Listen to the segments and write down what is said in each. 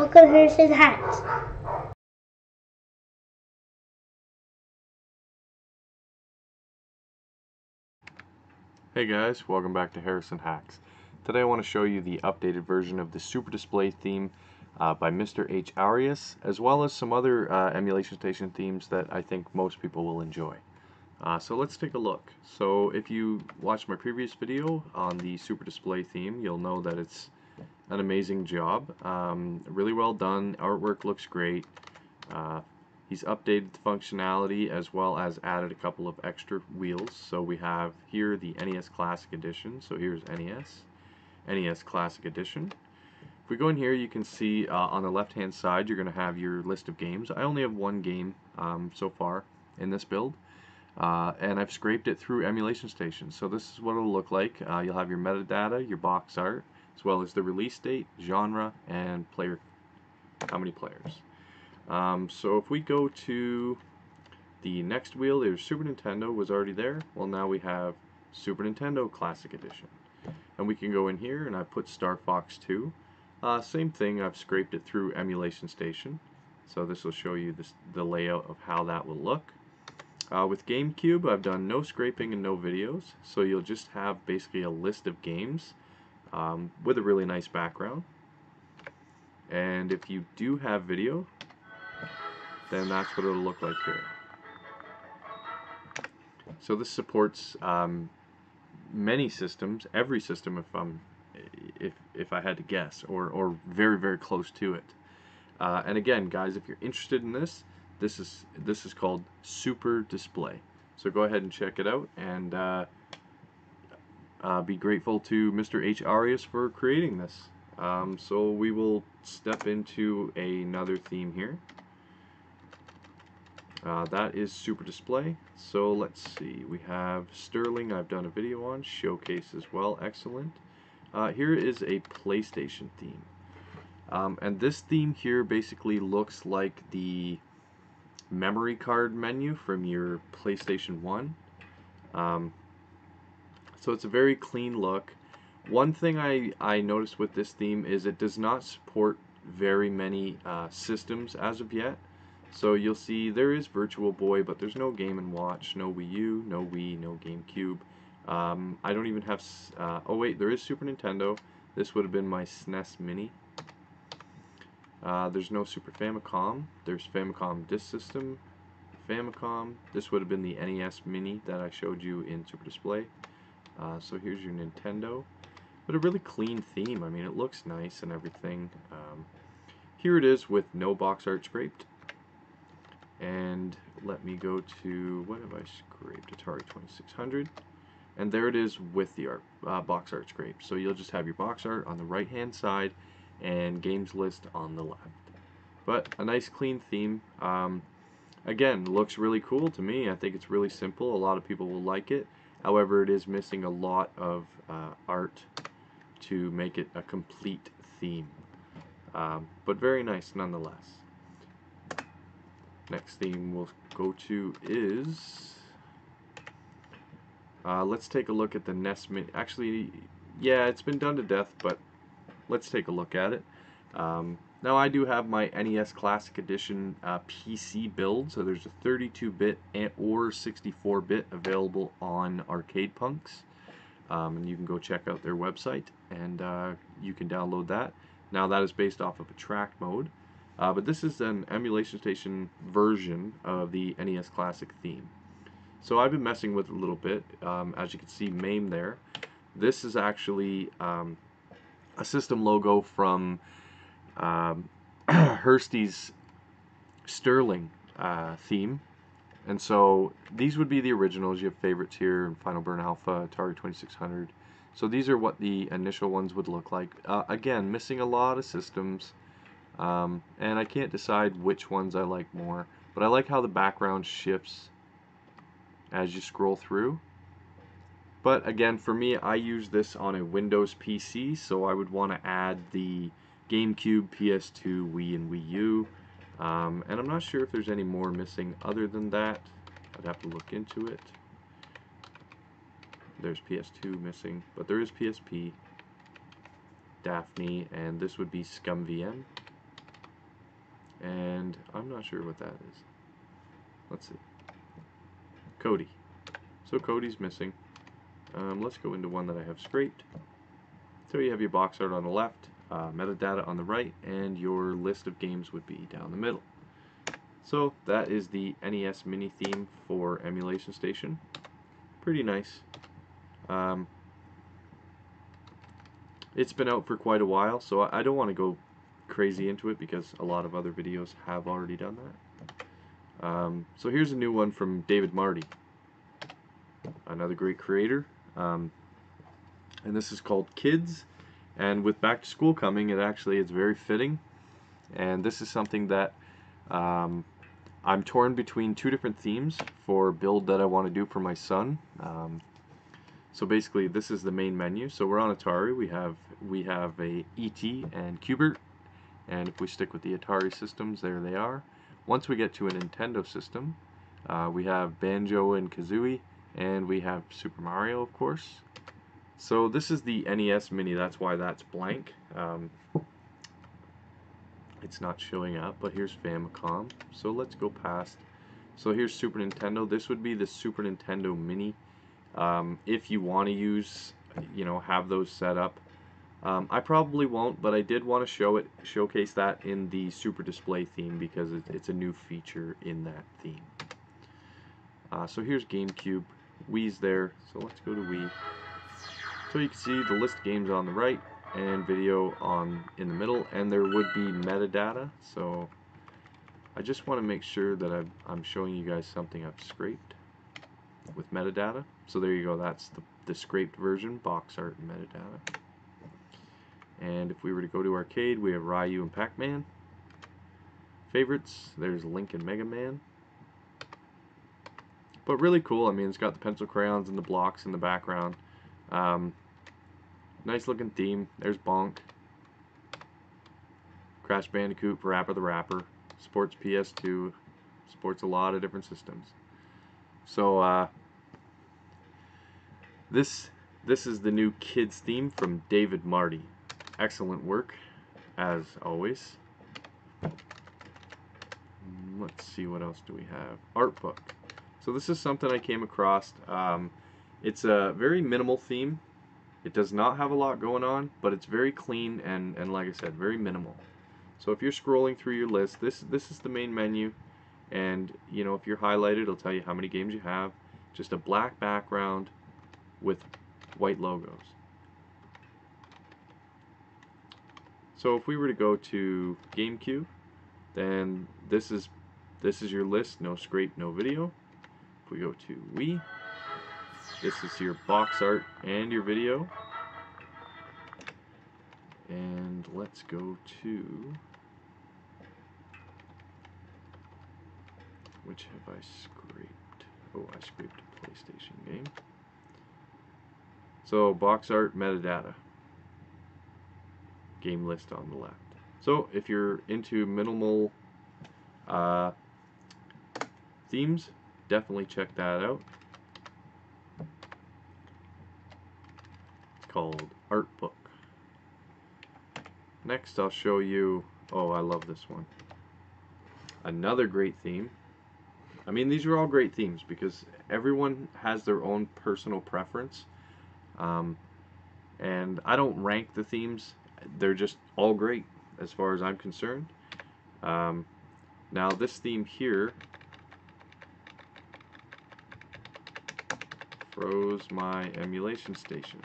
welcome to Harrison Hacks. Hey guys, welcome back to Harrison Hacks. Today I want to show you the updated version of the Super Display theme by Mr. H. Arias, as well as some other EmulationStation themes that I think most people will enjoy. So let's take a look. So if you watched my previous video on the Super Display theme, you'll know that it's an amazing job. Really well done. Artwork looks great. He's updated the functionality as well as added a couple of extra wheels. So we have here the NES Classic Edition. So here's NES Classic Edition. If we go in here, you can see on the left hand side you're going to have your list of games. I only have one game so far in this build. And I've scraped it through EmulationStation. So this is what it'll look like. You'll have your metadata, your box art, as well as the release date, genre, and player, how many players. So if we go to the next wheel, there's Super Nintendo was already there. Well, now we have Super Nintendo Classic Edition. And we can go in here and I put Star Fox 2. Same thing, I've scraped it through EmulationStation. So this will show you the layout of how that will look. With GameCube, I've done no scraping and no videos, so you'll just have basically a list of games with a really nice background. And if you do have video, then that's what it'll look like here. So this supports many systems, every system if I had to guess, or very, very close to it. And again, guys, if you're interested in this, this is called Super Display. So go ahead and check it out, and be grateful to Mr. H. Arias for creating this. So we will step into another theme here. That is Super Display. So let's see, we have Sterling, I've done a video on, Showcase as well, excellent. Here is a PlayStation theme. And this theme here basically looks like the memory card menu from your PlayStation 1. So it's a very clean look. One thing I noticed with this theme is it does not support very many systems as of yet. So you'll see there is Virtual Boy, but there's no Game & Watch, no Wii U, no Wii, no GameCube. I don't even have, oh wait, there is Super Nintendo. This would have been my SNES Mini. There's no Super Famicom. There's Famicom Disk System, Famicom. This would have been the NES Mini that I showed you in Super Display. So here's your Nintendo. But a really clean theme. I mean, it looks nice and everything. Here it is with no box art scraped. And let me go to, what have I scraped? Atari 2600. And there it is with the box art scrape. So you'll just have your box art on the right hand side and games list on the left. But a nice clean theme. Again, looks really cool to me. I think it's really simple. A lot of people will like it. However, it is missing a lot of art to make it a complete theme. But very nice nonetheless. Next theme we'll go to is, let's take a look at the NES Mini. Actually, yeah, it's been done to death, but let's take a look at it. Now I do have my NES Classic Edition PC build, so there's a 32-bit or 64-bit available on Arcade Punks, and you can go check out their website, and you can download that. Now that is based off of a track mode, but this is an EmulationStation version of the NES Classic theme. So I've been messing with it a little bit. As you can see, MAME there. This is actually a system logo from Hursty's Sterling theme, and so these would be the originals. You have favorites here, Final Burn Alpha, Atari 2600. So these are what the initial ones would look like. Again, missing a lot of systems, and I can't decide which ones I like more, but I like how the background shifts as you scroll through. But again, for me, I use this on a Windows PC, so I would want to add the GameCube, PS2, Wii, and Wii U. And I'm not sure if there's any more missing other than that. I'd have to look into it. There's PS2 missing, but there is PSP, Daphne, and this would be ScumVM. and I'm not sure what that is. Let's see. Cody. So Cody's missing. Let's go into one that I have scraped. So you have your box art on the left, metadata on the right, and your list of games would be down the middle. So that is the NES Mini theme for EmulationStation. Pretty nice. It's been out for quite a while, so I don't want to go crazy into it because a lot of other videos have already done that. So here's a new one from David Marti, another great creator. And this is called Kids, and with back to school coming, it's very fitting. And this is something that I'm torn between two different themes for a build that I want to do for my son. So basically, this is the main menu. So we're on Atari. We have a E.T. and Q*bert, and if we stick with the Atari systems, there they are. Once we get to a Nintendo system, we have Banjo and Kazooie, and we have Super Mario, of course. So this is the NES Mini, that's why that's blank. It's not showing up, but here's Famicom. So let's go past. So here's Super Nintendo. This would be the Super Nintendo Mini. If you want to use, have those set up. I probably won't, but I did want to showcase that in the Super Display theme because it's a new feature in that theme. So here's GameCube. Wii's there, so let's go to Wii. So you can see the list of games on the right and video in the middle, and there would be metadata. So I just want to make sure that I'm showing you guys something I've scraped with metadata. So there you go, that's the scraped version, box art and metadata. And if we were to go to arcade, we have Ryu and Pac-Man. Favorites, there's Link and Mega Man. But really cool. I mean, it's got the pencil crayons and the blocks in the background. Nice looking theme. There's Bonk. Crash Bandicoot, Parappa the Rapper. Supports PS2. Supports a lot of different systems. So this is the new kids theme from David Marti. Excellent work, as always. Let's see, what else do we have? Artbook. So this is something I came across. It's a very minimal theme. It does not have a lot going on, but it's very clean and like I said, very minimal. So if you're scrolling through your list, this is the main menu, and if you're highlighted, it'll tell you how many games you have. Just a black background with white logos. So if we were to go to GameCube, then this is your list. No scrape, no video. If we go to Wii, this is your box art and your video. And let's go to, which have I scraped? Oh, I scraped a PlayStation game. So box art, metadata, game list on the left. So if you're into minimal themes, definitely check that out. It's called Artbook. Next I'll show you, oh, I love this one. Another great theme. I mean, these are all great themes because everyone has their own personal preference. And I don't rank the themes. They're just all great as far as I'm concerned. Now this theme here froze my EmulationStation,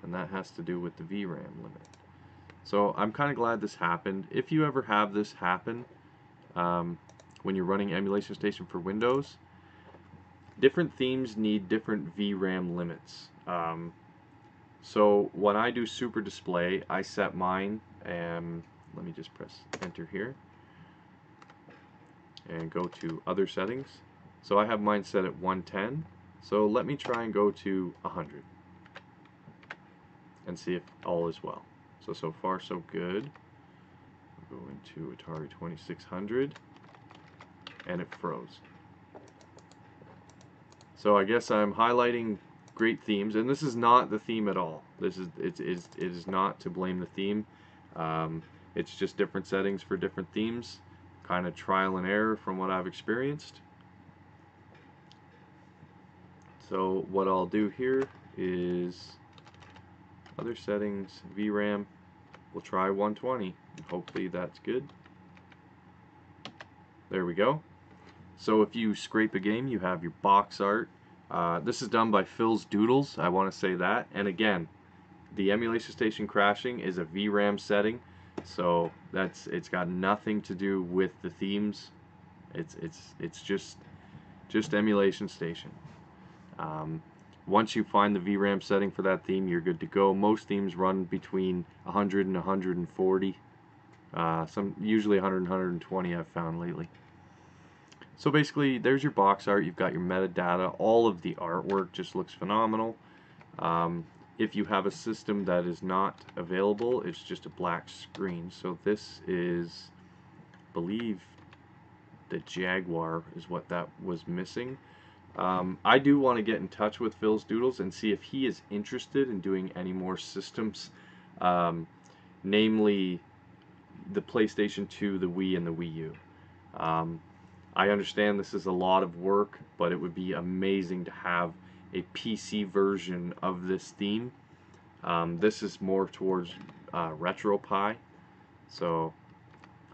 and that has to do with the VRAM limit. So I'm kind of glad this happened. If you ever have this happen when you're running EmulationStation for Windows, different themes need different VRAM limits. So when I do Super Display, I set mine, and let me just press enter here and go to other settings. So I have mine set at 110. So let me try and go to 100 and see if all is well. So far so good. We'll go into Atari 2600 and it froze. So I guess I'm highlighting great themes, and this is not the theme at all. It is not to blame the theme. It's just different settings for different themes, kind of trial and error from what I've experienced. So what I'll do here is other settings, VRAM, we'll try 120. Hopefully that's good. There we go. So if you scrape a game, you have your box art. This is done by Phil's Doodles, I want to say that. And again, the EmulationStation crashing is a VRAM setting, so it's got nothing to do with the themes. It's just EmulationStation. Once you find the VRAM setting for that theme, you're good to go. Most themes run between 100 and 140. Usually 100 and 120 I've found lately. So basically, there's your box art. You've got your metadata. All of the artwork just looks phenomenal. If you have a system that is not available, it's just a black screen. So this is, I believe, the Jaguar is what that was missing. I do want to get in touch with Phil's Doodles and see if he is interested in doing any more systems, namely the PlayStation 2, the Wii, and the Wii U. I understand this is a lot of work, but it would be amazing to have a PC version of this theme. This is more towards RetroPie, so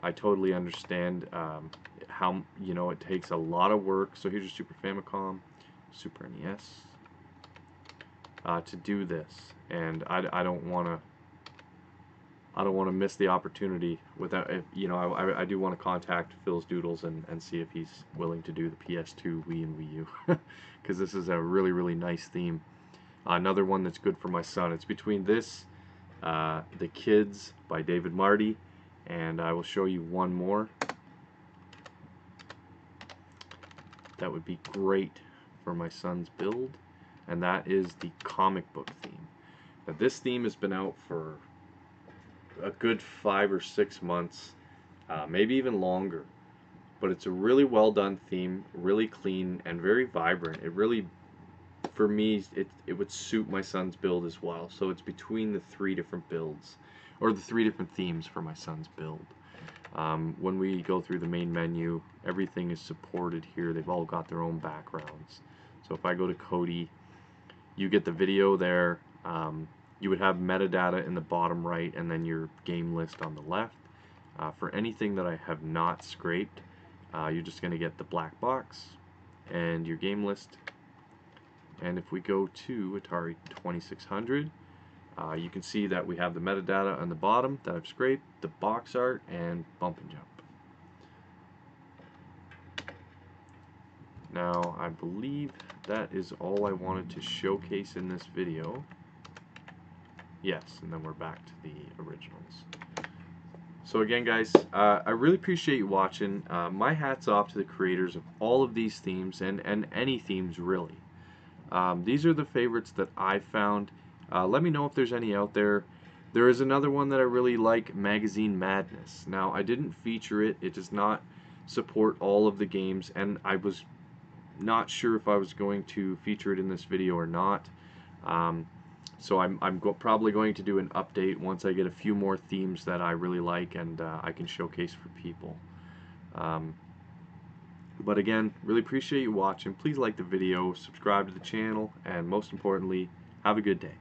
I totally understand how, you know, it takes a lot of work. So here's your Super Famicom, Super NES, to do this, and I don't want to miss the opportunity without, you know, I do want to contact Phil's Doodles and see if he's willing to do the PS2, Wii, and Wii U, because this is a really, really nice theme. Another one that's good for my son. It's between this, The Kids by David Marti, and I will show you one more that would be great for my son's build, and that is the comic book theme. Now this theme has been out for a good 5 or 6 months, maybe even longer, but it's a really well done theme, really clean and very vibrant. It really, for me, it would suit my son's build as well. So it's between the 3 different builds, or the 3 different themes for my son's build. When we go through the main menu, everything is supported here. They've all got their own backgrounds. So if I go to Kodi, you get the video there. You would have metadata in the bottom right, and then your game list on the left. For anything that I have not scraped, you're just going to get the black box and your game list. And if we go to Atari 2600, you can see that we have the metadata on the bottom that I've scraped, the box art, and bump and jump. Now, I believe that is all I wanted to showcase in this video. Yes, and then we're back to the originals. So again, guys, I really appreciate you watching. My hat's off to the creators of all of these themes, and any themes really. These are the favorites that I found. Let me know if there's any out there. There is another one that I really like, Magazine Madness. Now, I didn't feature it. It does not support all of the games, and I was not sure if I was going to feature it in this video or not. So I'm probably going to do an update once I get a few more themes that I really like and I can showcase for people. But again, really appreciate you watching. Please like the video, subscribe to the channel, and most importantly, have a good day.